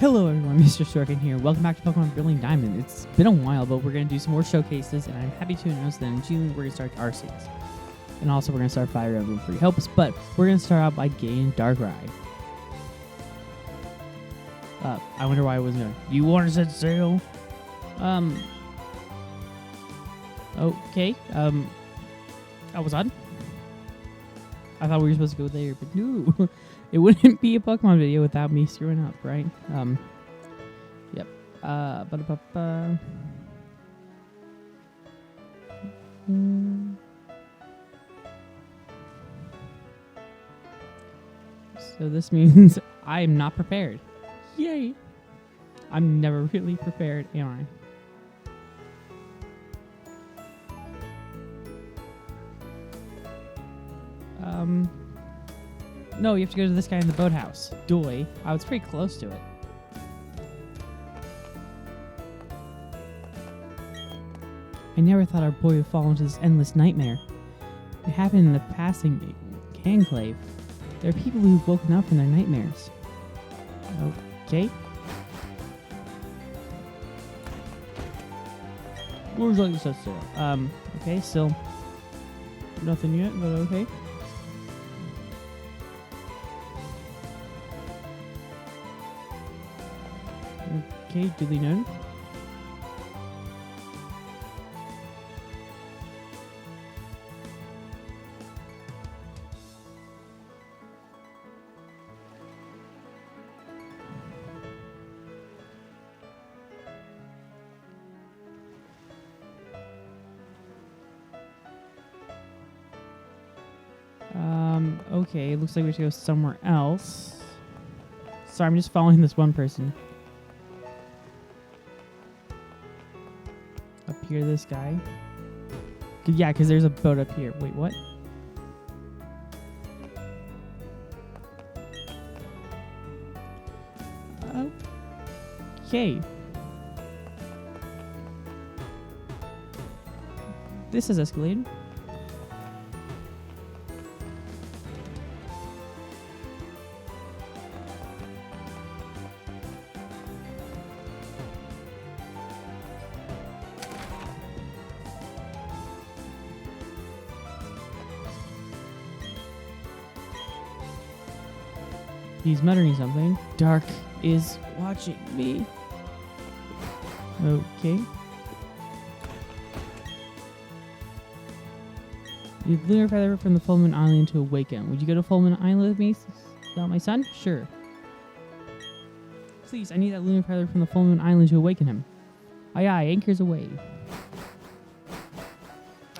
Hello everyone, Mr. Sorkin here. Welcome back to Pokemon Brilliant Diamond. It's been a while, but we're going to do some more showcases, and I'm happy to announce that in June we're going to start Arceus. And also we're going to start Fire Emblem Free Hopes, but we're going to start out by getting Darkrai. I wonder why I wasn't going. You want to set sail? Okay. That was odd. I thought we were supposed to go there, but no. It wouldn't be a Pokemon video without me screwing up, right? Yep. So this means I am not prepared. Yay! I'm never really prepared, am I? No, you have to go to this guy in the boathouse. Doy. I was pretty close to it. I never thought our boy would fall into this endless nightmare. It happened in the passing conclave. There are people who've woken up from their nightmares. Okay. Where's like this still? Okay, still nothing yet, but okay. Okay, duly noted. Okay, it looks like we should go somewhere else. Sorry, I'm just following this one person. Up here, this guy. Yeah, because there's a boat up here. Wait, what? Okay. This is escalated. He's muttering something. Dark is watching me. Okay. You have Lunar Feather from the Full Moon Island to awaken. Would you go to Full Moon Island with me? About my son? Sure. Please, I need that Lunar Feather from the Full Moon Island to awaken him. Aye aye, anchors away.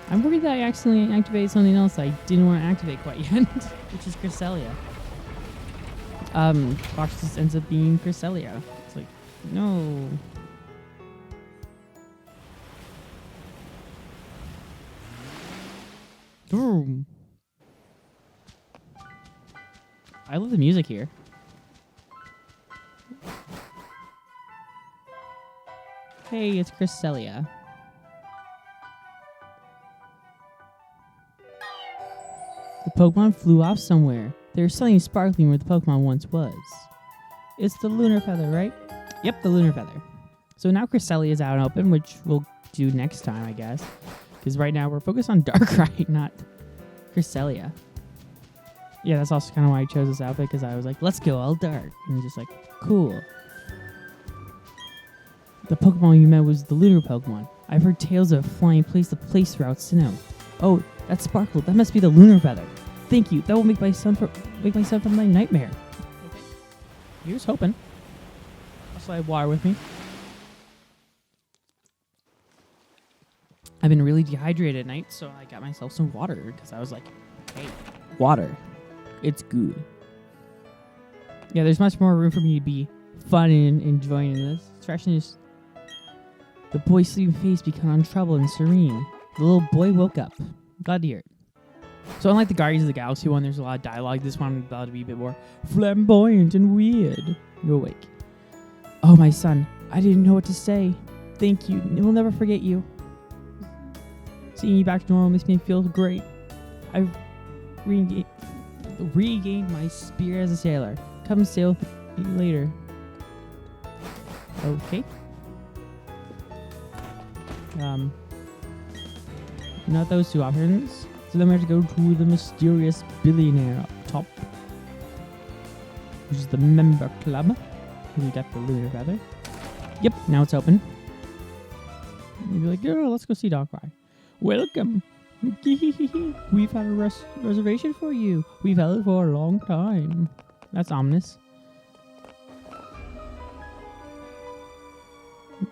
I'm worried that I accidentally activated something else I didn't want to activate quite yet, which is Cresselia. Fox just ends up being Cresselia. It's like, no. Boom. I love the music here. Hey, it's Cresselia. The Pokemon flew off somewhere. There's something sparkling where the Pokemon once was. It's the Lunar Feather, right? Yep, the Lunar Feather. So now Cresselia is out and open, which we'll do next time, I guess. Because right now we're focused on Darkrai, not Cresselia. Yeah, that's also kind of why I chose this outfit, because I was like, let's go all dark. And just like, cool. The Pokemon you met was the Lunar Pokemon. I've heard tales of flying place to place throughout Sinnoh. Oh, that sparkled. That must be the Lunar Feather. Thank you. That will make my son from my nightmare. Okay. Here's hoping. Also, I have water with me. I've been really dehydrated at night, so I got myself some water because I was like, hey, water. It's good. Yeah, there's much more room for me to be fun and enjoying this. Freshness. The boy's sleeping face became untroubled and serene. The little boy woke up. Glad to hear it. So unlike the Guardians of the Galaxy one, there's a lot of dialogue. This one is about to be a bit more flamboyant and weird. You're awake. Oh, my son. I didn't know what to say. Thank you. We'll never forget you. Seeing you back to normal makes me feel great. I've regained my spirit as a sailor. Come sail with me later. Okay. Not those two options. So then we have to go to the mysterious billionaire up top, which is the member club. We got the lunar feather. Yep, now it's open. You'd be like, oh, let's go see Darkrai. Welcome. We've had a reservation for you. We've held it for a long time. That's ominous.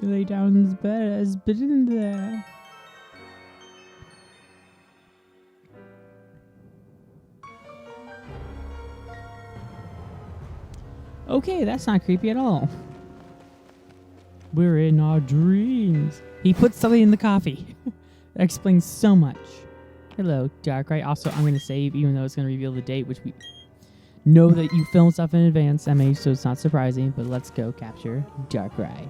Lay down in the bed as bidden there. Okay, that's not creepy at all. We're in our dreams. He put something in the coffee. That explains so much. Hello, Darkrai. Also, I'm going to save, even though it's going to reveal the date, which we know that you film stuff in advance, MH, so it's not surprising. But let's go capture Darkrai.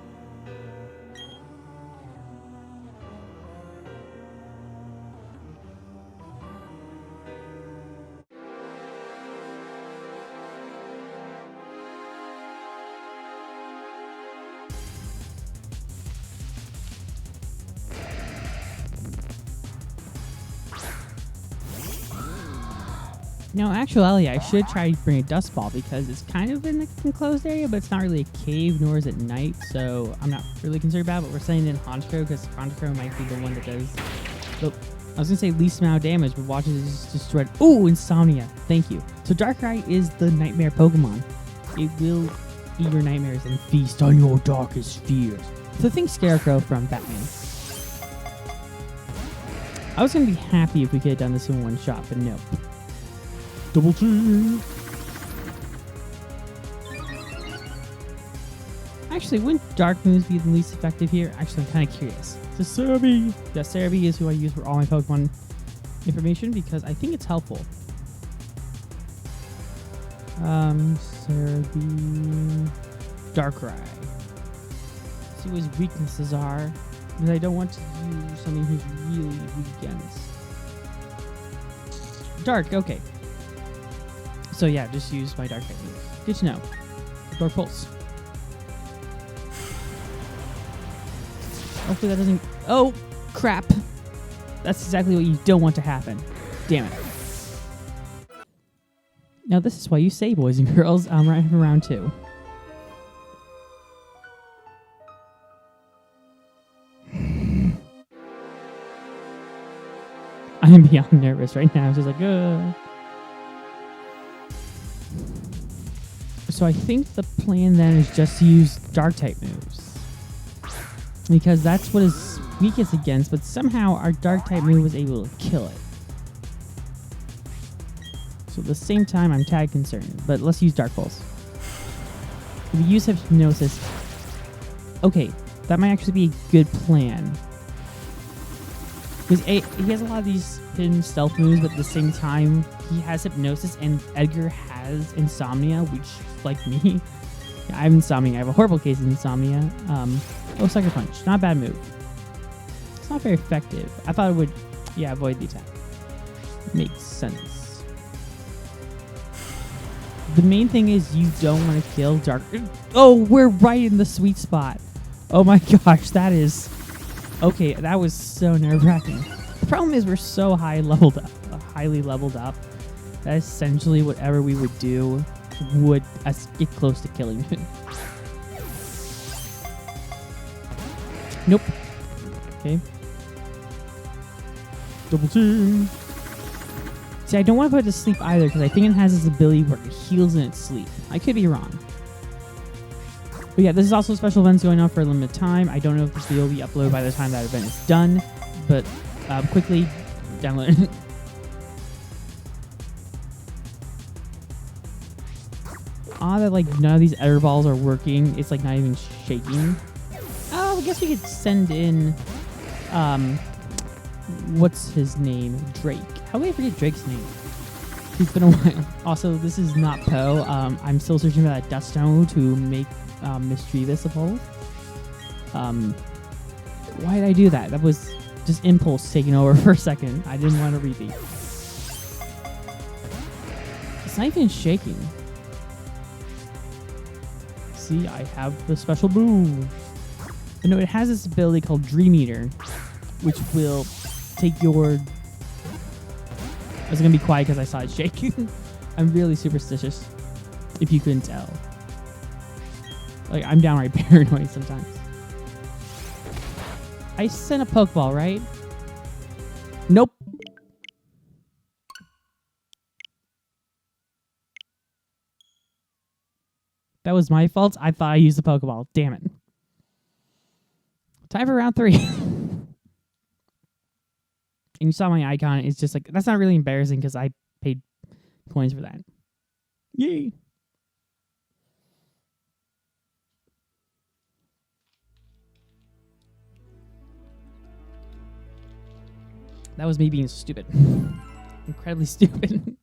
No, actually, I should try to bring a dust ball because it's kind of in the enclosed area, but it's not really a cave, nor is it night, so I'm not really concerned about it. But we're sending in Honchkrow because Honchkrow might be the one that does, I was going to say least amount of damage, but watch it just destroyed. Oh, Insomnia. Thank you. So Darkrai is the nightmare Pokemon. It will eat your nightmares and feast on your darkest fears. So think Scarecrow from Batman. I was going to be happy if we could have done this in one shot, but nope. Double team. Actually, wouldn't dark moves be the least effective here? Actually, I'm kind of curious. So Cerebi. Yeah, Cerebi is who I use for all my Pokemon information because I think it's helpful. Cerebi. Darkrai. See what his weaknesses are. Because I don't want to use something he's really weak against. Dark, okay. So yeah, just use my Dark type moves. Good to know. Dark Pulse. Hopefully that doesn't... Oh, crap. That's exactly what you don't want to happen. Damn it. Now this is why you say, boys and girls, I'm right for round 2. I am beyond nervous right now. I'm just like, So I think the plan then is just to use Dark type moves. Because that's what his weak is against, but somehow our Dark type move was able to kill it. So at the same time, I'm tag concerned, but let's use Dark Pulse. If we use Hypnosis, okay, that might actually be a good plan. Because he has a lot of these hidden stealth moves, but at the same time, he has Hypnosis, and Edgar has Insomnia, which, like me, I have Insomnia. I have a horrible case of Insomnia. Oh, Sucker Punch. Not a bad move. It's not very effective. I thought it would, yeah, avoid the attack. Makes sense. The main thing is you don't want to kill Dark... Oh, we're right in the sweet spot. Oh my gosh, that is... Okay, that was so nerve-wracking. The problem is we're so highly leveled up, that essentially whatever we would do would get close to killing him. Nope. Okay. Double team. See, I don't want to put it to sleep either because I think it has this ability where it heals in its sleep. I could be wrong. But yeah, this is also special events going on for a limited time. I don't know if this video will be uploaded by the time that event is done, but quickly download it. That like none of these Eder balls are working. It's like not even shaking. Oh, I guess we could send in what's his name? Drake. How do I forget Drake's name? It's been a while. Also, this is not Poe. I'm still searching for that Dust Stone to make Mischievous evolve. Why did I do that? That was just impulse taking over for a second. I didn't want to repeat. It's not even shaking. See, I have the special move. But no, it has this ability called Dream Eater, which will take your... I was going to be quiet because I saw it shake. I'm really superstitious, if you couldn't tell. Like, I'm downright paranoid sometimes. I sent a Pokeball, right? Nope. That was my fault. I thought I used the Pokeball. Damn it. Time for round 3. And you saw my icon. It's just like, that's not really embarrassing because I paid coins for that. Yay. That was me being stupid. Incredibly stupid.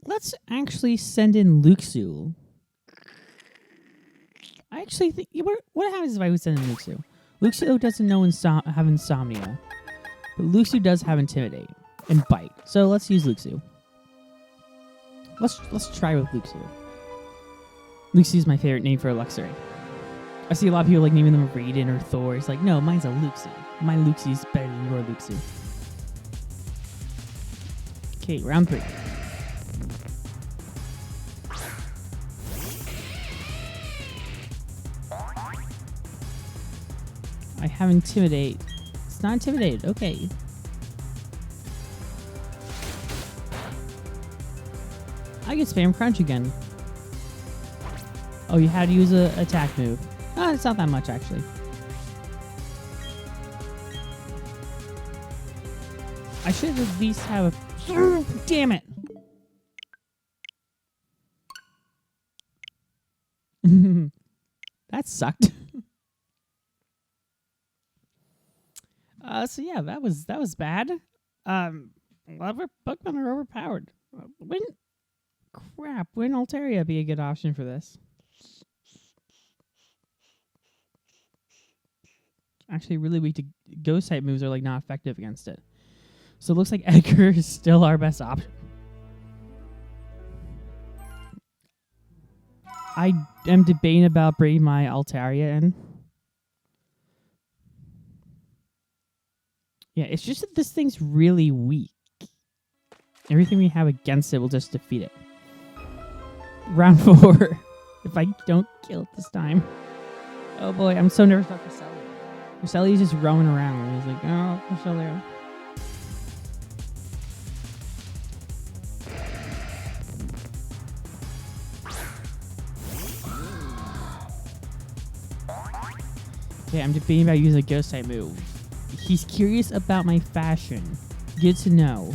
Let's actually send in Luxu. I actually think... What happens if I would send in Luxu? Luxu doesn't know have Insomnia. But Luxu does have Intimidate and Bite. So let's use Luxu. Let's try with Luxu. Luxu is my favorite name for a Luxray. I see a lot of people like naming them Raiden or Thor. It's like, no, mine's a Luxu. My Luxu is better than your Luxu. Okay, round 3. I have Intimidate. It's not Intimidate. Okay. I can spam Crunch again. Oh, you had to use an attack move. Oh, it's not that much, actually. I should at least have a... Damn it! That sucked. So yeah, that was bad. A lot of our Pokemon are overpowered. Wouldn't Altaria be a good option for this? Actually, really weak to Ghost type moves are like not effective against it. So it looks like Edgar is still our best option. I am debating about bringing my Altaria in. Yeah, it's just that this thing's really weak. Everything we have against it will just defeat it. Round 4. If I don't kill it this time. Oh boy, I'm so nervous about Cresselia. Cresselia's just roaming around. And he's like, oh, Cresselia. Okay, I'm debating about using a Ghost type move. He's curious about my fashion. Good to know.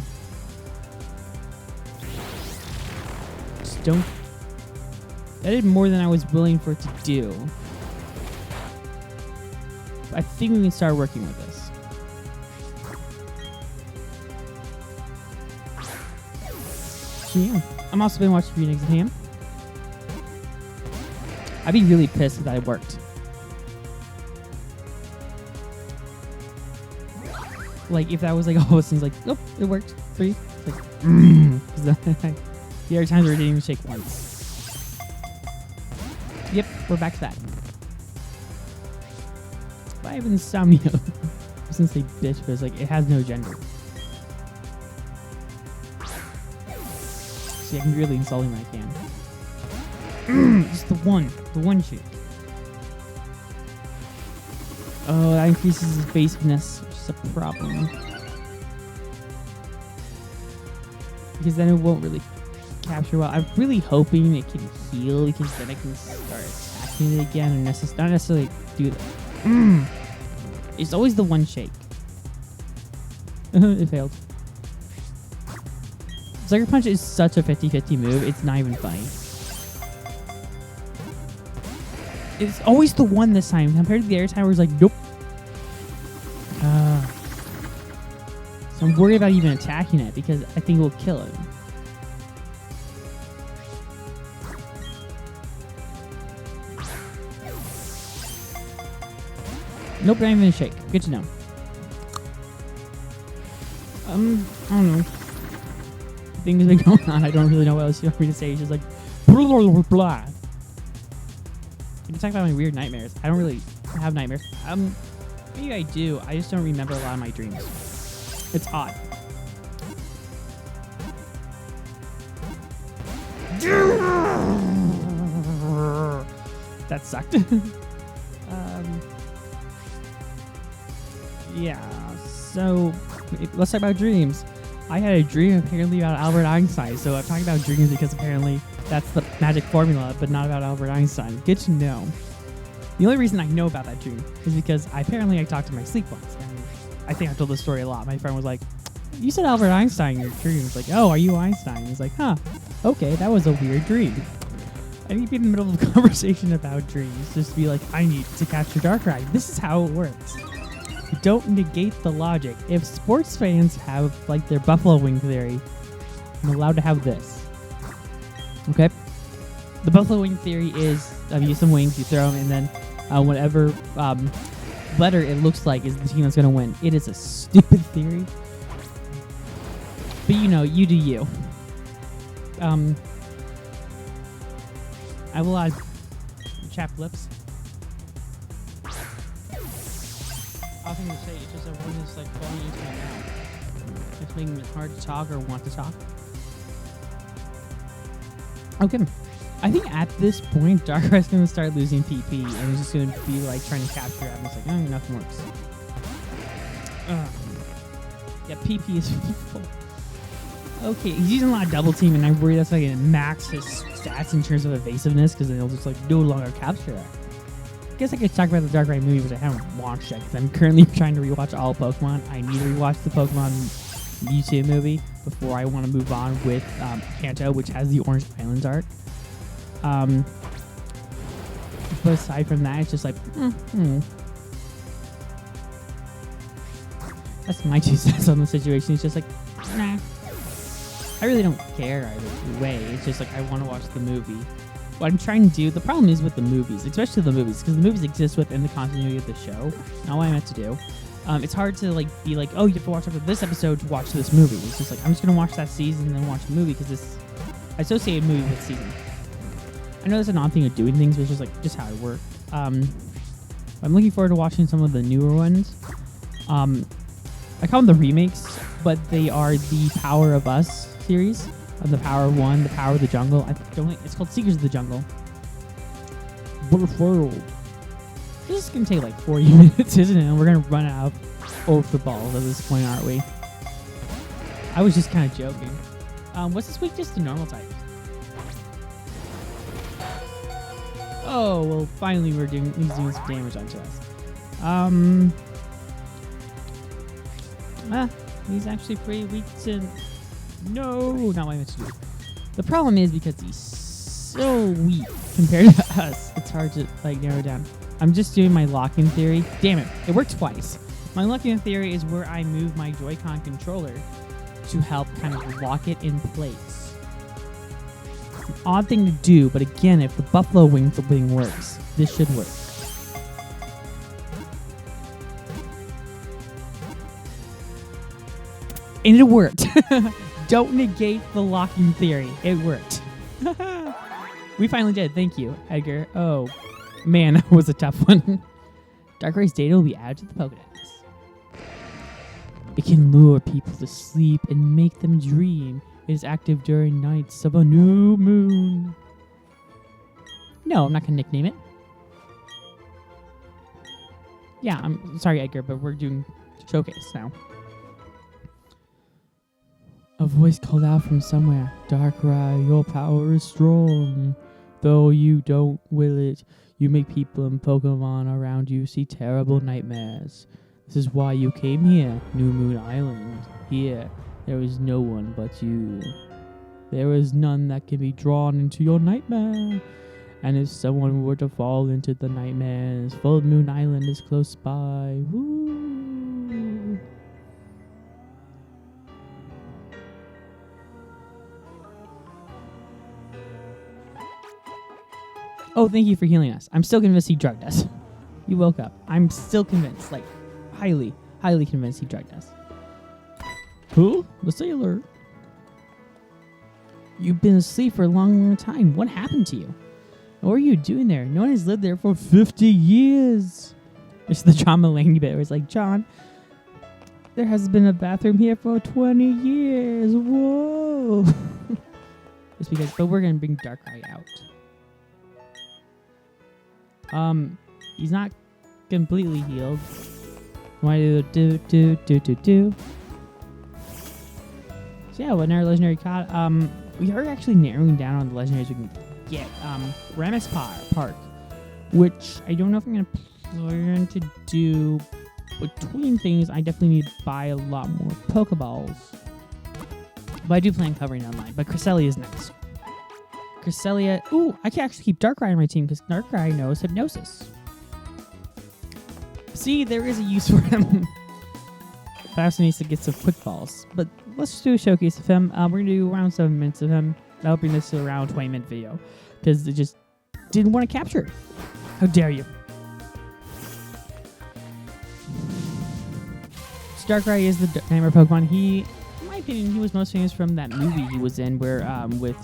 Just don't... That did more than I was willing for it to do. I think we can start working with this. So yeah, I'm also been watching Phoenix Ham. I'd be really pissed if that worked. Like, if that was like all of a sudden, like, nope, it worked for you. Like, the other times where it didn't even shake once. Yep, we're back to that. I have Insomnia. I was gonna say bitch, but it's like, it has no gender. See, I can really insult him when I can. Just the one shake. Oh, that increases his evasiveness, which is a problem. Because then it won't really capture well. I'm really hoping it can heal, because then I can start attacking it again, and not necessarily do that. It's always the one shake. It failed. Sucker Punch is such a 50-50 move, it's not even funny. It's always the one this time, compared to the other time where it's like, nope. So I'm worried about even attacking it, because I think it will kill it. Nope, not even a shake. Good to know. I don't know. things been going on. I don't really know what else you want me to say. It's just like blah, blah, blah, blah. You can talk about my weird nightmares. I don't really have nightmares. Maybe I do. I just don't remember a lot of my dreams. It's odd. That sucked. Yeah, so let's talk about dreams. I had a dream apparently about Albert Einstein, so I'm talking about dreams because apparently that's the magic formula, but not about Albert Einstein. Good to know. The only reason I know about that dream is because I talked to my sleep once, and I think I've told this story a lot. My friend was like, "You said Albert Einstein in your dream." It's like, "Oh, are you Einstein?" He's like, "Huh, okay, that was a weird dream." I need to be in the middle of a conversation about dreams, just to be like, I need to capture Darkrai. This is how it works. Don't negate the logic. If sports fans have like their buffalo wing theory, I'm allowed to have this. Okay? The buffalo wing theory is you use some wings, you throw them, and then whatever letter it looks like is the team that's going to win. It is a stupid theory. But you do you. I will add chapped lips. Nothing to say, it's just that one is like falling into my mouth. It's making it hard to talk or want to talk. Okay. I think at this point, Darkrai's going to start losing PP and it's just going to be like trying to capture it. And it's like, oh, nothing works. Yeah, PP is full. Okay, he's using a lot of double team, and I worry that's like going to max his stats in terms of evasiveness because then he'll just like no longer capture that. I guess I could talk about the Darkrai movie, but I haven't watched it because I'm currently trying to rewatch all Pokemon. I need to rewatch the Pokemon YouTube movie before I want to move on with Kanto, which has the Orange Islands arc. But aside from that, it's just like, that's my 2 cents on the situation. It's just like, nah. I really don't care either way. It's just like I want to watch the movie. What I'm trying to do, the problem is with the movies, especially the movies, because the movies exist within the continuity of the show. Not what I meant to do. It's hard to like be like, oh, you have to watch after this episode to watch this movie. It's just like I'm just gonna watch that season and then watch the movie because this I associate movie with season. I know that's an odd thing of doing things, but it's just like just how it works. I'm looking forward to watching some of the newer ones. I call them the remakes, but they are the Power of Us series. The Power of One, the Power of the Jungle. It's called Seekers of the Jungle. World. This is gonna take like 40 minutes, isn't it? And we're gonna run out of Ultra Balls at this point, aren't we? I was just kind of joking. What's this week? Just the normal type. Oh well, finally he's doing some damage onto us. He's actually pretty weak to. No, not what I meant to do. The problem is because he's so weak compared to us, it's hard to like narrow down. I'm just doing my lock-in theory. Damn it, it worked twice. My lock-in theory is where I move my Joy-Con controller to help kind of lock it in place. It's an odd thing to do, but again, if the buffalo wing thing works, this should work. And it worked. Don't negate the locking theory. It worked. We finally did. Thank you, Edgar. Oh, man, that was a tough one. Darkrai's data will be added to the Pokedex. It can lure people to sleep and make them dream. It is active during nights of a new moon. No, I'm not going to nickname it. Yeah, I'm sorry, Edgar, but we're doing showcase now. A voice called out from somewhere. Darkrai, your power is strong. Though you don't will it, you make people and Pokemon around you see terrible nightmares. This is why you came here, New Moon Island. Here, there is no one but you. There is none that can be drawn into your nightmare. And if someone were to fall into the nightmares, Full Moon Island is close by. Woo! Oh, thank you for healing us. I'm still convinced he drugged us. You woke up. I'm still convinced, like, highly, highly convinced he drugged us. Who? The sailor. You've been asleep for a long, long time. What happened to you? What were you doing there? No one has lived there for 50 years. It's the John Mulaney bit where it's like, John, there hasn't been a bathroom here for 20 years. Whoa. Just because, but we're going to bring Darkrai out. He's not completely healed. Why do. So yeah, when our legendary caught, we are actually narrowing down on the legendaries we can get. Ramus Park, which I don't know if I'm gonna plan to do between things. I definitely need to buy a lot more Pokeballs. But I do plan covering online. But Cresselia is next. Cresselia. Ooh, I can actually keep Darkrai on my team because Darkrai knows Hypnosis. See, there is a use for him. Fast needs to get some quick balls. But let's just do a showcase of him. We're going to do around 7 minutes of him. That'll bring this to around 20-minute video. Because it just didn't want to capture it. How dare you? So Darkrai is the Nightmare Pokemon. He, in my opinion, he was most famous from that movie he was in where with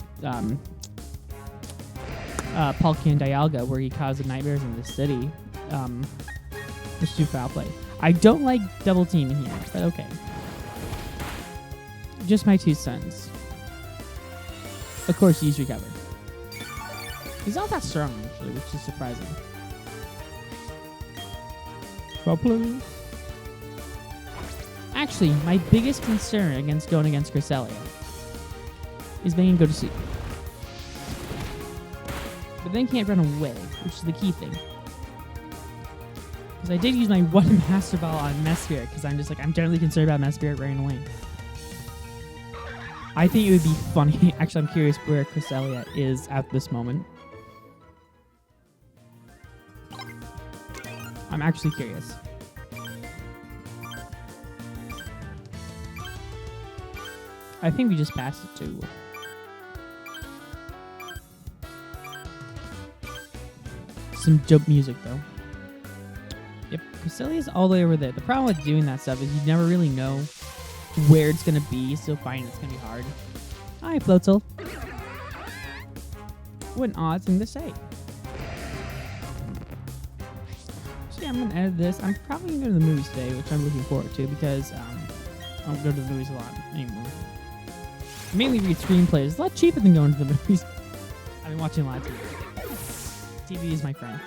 Palkia and Dialga, where he caused the nightmares in the city. It's too foul play. I don't like double teaming here, but okay. Just my 2 cents. Of course, use recover. He's not that strong, actually, which is surprising. Foul play. Actually, my biggest concern against going against Cresselia is making him go to sleep. But then can't run away, which is the key thing. Because I did use my 1 Master Ball on Mesprit, because I'm just like, I'm generally concerned about Mesprit running away. I think it would be funny. Actually, I'm curious where Cresselia is at this moment. I'm actually curious. I think we just passed it too. Some dope music, though. Yep, Cresselia's all the way over there. The problem with doing that stuff is you never really know where it's going to be, so finding it's going to be hard. Hi, Floatzel. What an odd thing to say. So yeah, I'm going to edit this. I'm probably going to go to the movies today, which I'm looking forward to because I don't go to the movies a lot anymore. Mainly read screenplays. It's a lot cheaper than going to the movies. I've been watching a lot of TV. TV is my friend.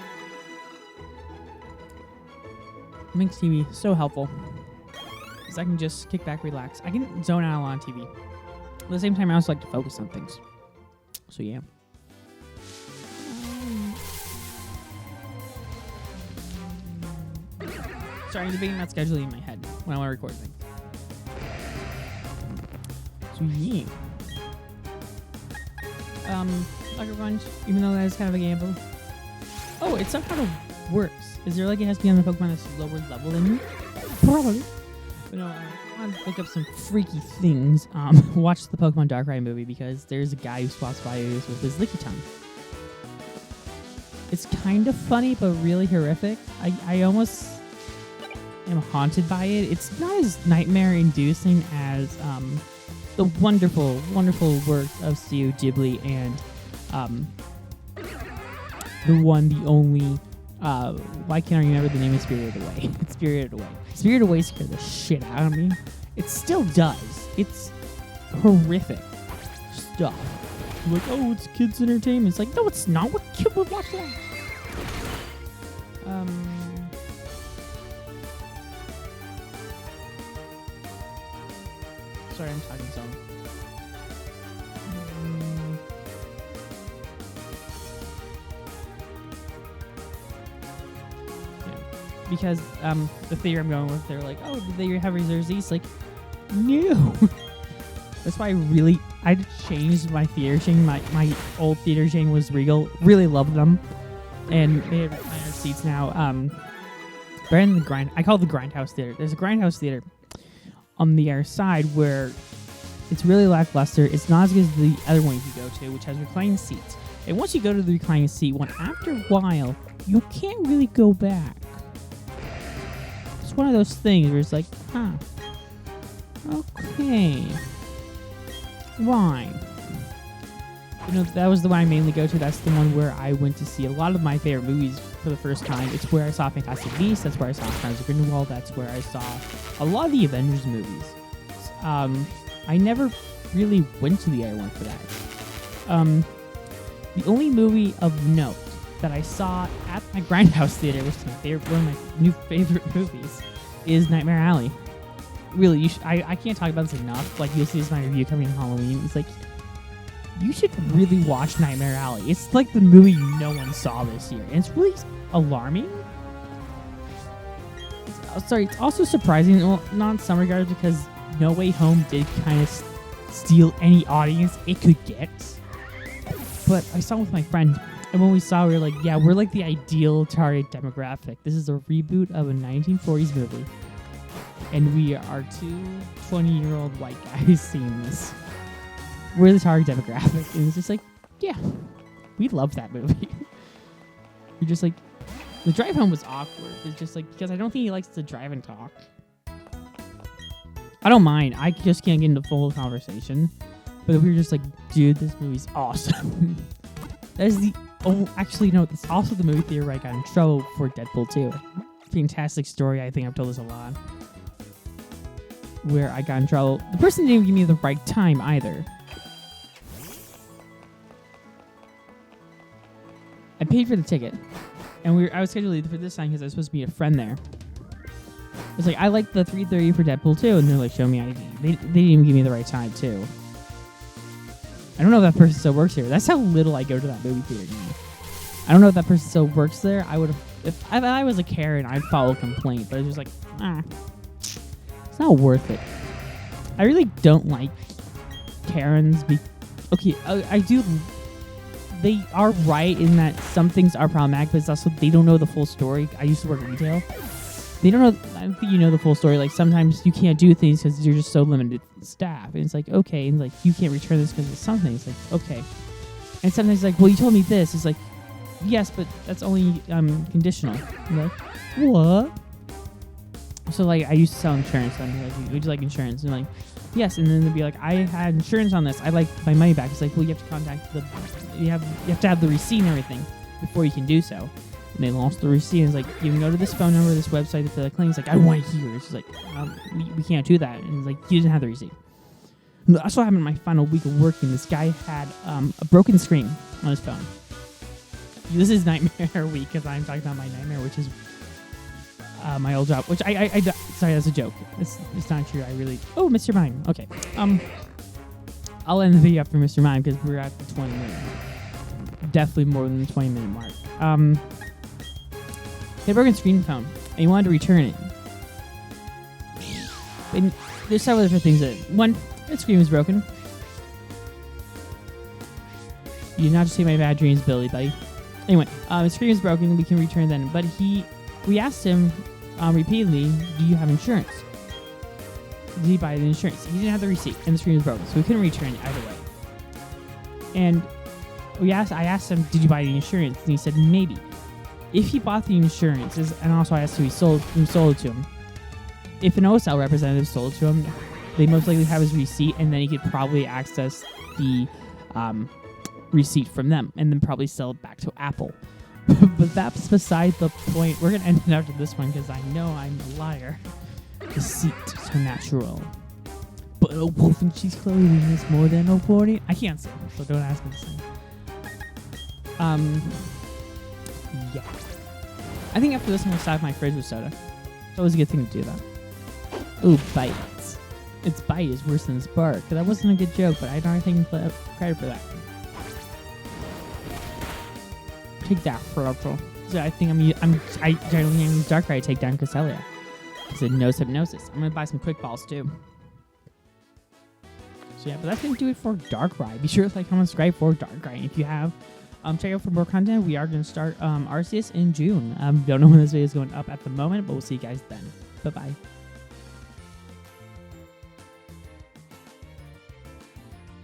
It makes TV so helpful. Because I can just kick back, relax. I can zone out a lot on TV. At the same time, I also like to focus on things. So yeah. Sorry, I'm debating that scheduling in my head when I want to record things. So yeah. Sucker Punch, even though that is kind of a gamble. Oh, it somehow works. Is there like it has to be on the Pokemon that's lower level than you? Probably. But no, I want to look up some freaky things. Watch the Pokemon Darkrai movie because there's a guy who swaps bodies with his Lickitung. It's kind of funny, but really horrific. I almost am haunted by it. It's not as nightmare-inducing as the wonderful, wonderful work of Studio Ghibli and the one, the only. Why can't I remember the name of Spirited Away? It's Spirited Away. Spirited Away scared the shit out of me. It still does. It's horrific stuff. Like, oh, it's kids' entertainment. It's like, no, it's not. What kid would watch that? Sorry, I'm talking some. Because the theory I'm going with, they're like, oh, did they have reserves East? Like, no. That's why I changed my theater chain. My old theater chain was Regal. Really loved them. And they have recliner seats now. They're in the I call it the Grindhouse Theater. There's a Grindhouse Theater on the other side where it's really lackluster. It's not as good as the other one you go to, which has reclining seats. And once you go to the reclining seat, after a while, you can't really go back. It's one of those things where it's like, huh, okay, why? that was the one I mainly go to. That's the one where I went to see a lot of my favorite movies for the first time. It's where I saw Fantastic Beasts. That's where I saw Crimes of Grindelwald. That's where I saw a lot of the Avengers movies. I never really went to the other one for that. The only movie of note that I saw at my Grindhouse Theater, which is one of my new favorite movies, is Nightmare Alley. Really, I can't talk about this enough. Like, you'll see this in my review coming in Halloween. It's like, you should really watch Nightmare Alley. It's like the movie no one saw this year. And it's really alarming. It's also surprising, well, not in some regards, because No Way Home did kind of steal any audience it could get. But I saw it with my friend, and when we saw it, we were like, yeah, we're like the ideal target demographic. This is a reboot of a 1940s movie. And we are two 20-year-old white guys seeing this. We're the target demographic. And it's just like, yeah, we love that movie. We're just like, the drive home was awkward. It's just like, because I don't think he likes to drive and talk. I don't mind. I just can't get into full conversation. But we were just like, dude, this movie's awesome. That is the... Oh, actually, no. It's also the movie theater where I got in trouble for Deadpool 2. Fantastic story. I think I've told this a lot. Where I got in trouble. The person didn't give me the right time either. I paid for the ticket. And I was scheduled for this time because I was supposed to meet a friend there. It's like, I like the 3:30 for Deadpool 2. And they're like, show me ID. They didn't even give me the right time, too. I don't know if that person still works here. That's how little I go to that movie theater now. I don't know if that person still works there. I would have, if I was a Karen, I'd follow a complaint. But I was just like, it's not worth it. I really don't like Karens. Okay, I do. They are right in that some things are problematic, but it's also they don't know the full story. I used to work in retail. They don't know. I don't think you know the full story. Like, sometimes you can't do things because you're just so limited staff. And it's like, okay. And like, you can't return this because of something. It's like, okay. And sometimes it's like, well, you told me this. It's like, yes, but that's only conditional. I'm like, what? So like, I used to sell insurance. I'm like, would you like insurance? And like, yes. And then they'd be like, I had insurance on this. I'd like my money back. It's like, well, you have to contact you have to have the receipt and everything before you can do so. And they lost the receipt. And it's like, you can go to this phone number, this website, if the claim. It's like, I want it here. It's like, we can't do that. And it's like, you didn't have the receipt. And that's what happened in my final week of working. This guy had a broken screen on his phone. This is nightmare week because I'm talking about my nightmare, which is my old job. Which sorry, that's a joke. It's not true. I really. Oh, Mr. Mime. Okay. I'll end the video after Mr. Mime because we're at the 20-minute. Definitely more than the 20-minute mark. He had a broken screen phone, and he wanted to return it. And there's several different things that... One, the screen was broken. You did not just take my bad dreams, Billy, buddy. Anyway, the screen was broken, we can return then. But we asked him repeatedly, do you have insurance? Did he buy the insurance? He didn't have the receipt, and the screen was broken, so we couldn't return it either way. And I asked him, did you buy the insurance? And he said, maybe. If he bought the insurance, and also I asked who sold it to him. If an OSL representative sold it to him, they most likely have his receipt, and then he could probably access the receipt from them, and then probably sell it back to Apple. But that's beside the point. We're going to end it after this one, because I know I'm a liar. Deceit so natural. But a wolf in sheep's clothing is more than a warning. I can't sing, so don't ask me to sing. Yeah. I think after this one, we'll stock my fridge with soda. It's always a good thing to do that. Ooh, bite. Its bite is worse than its bark. That wasn't a good joke, but I don't think credit for that. Take that, Frotro. So I think I generally use Darkrai to take down Cresselia. Because it knows hypnosis. I'm gonna buy some quick balls too. So yeah, but that's gonna do it for Darkrai. Be sure to like, comment, subscribe for Darkrai. And if you have, check out for more content. We are gonna start Arceus in June. Don't know when this video is going up at the moment, but we'll see you guys then. Bye bye.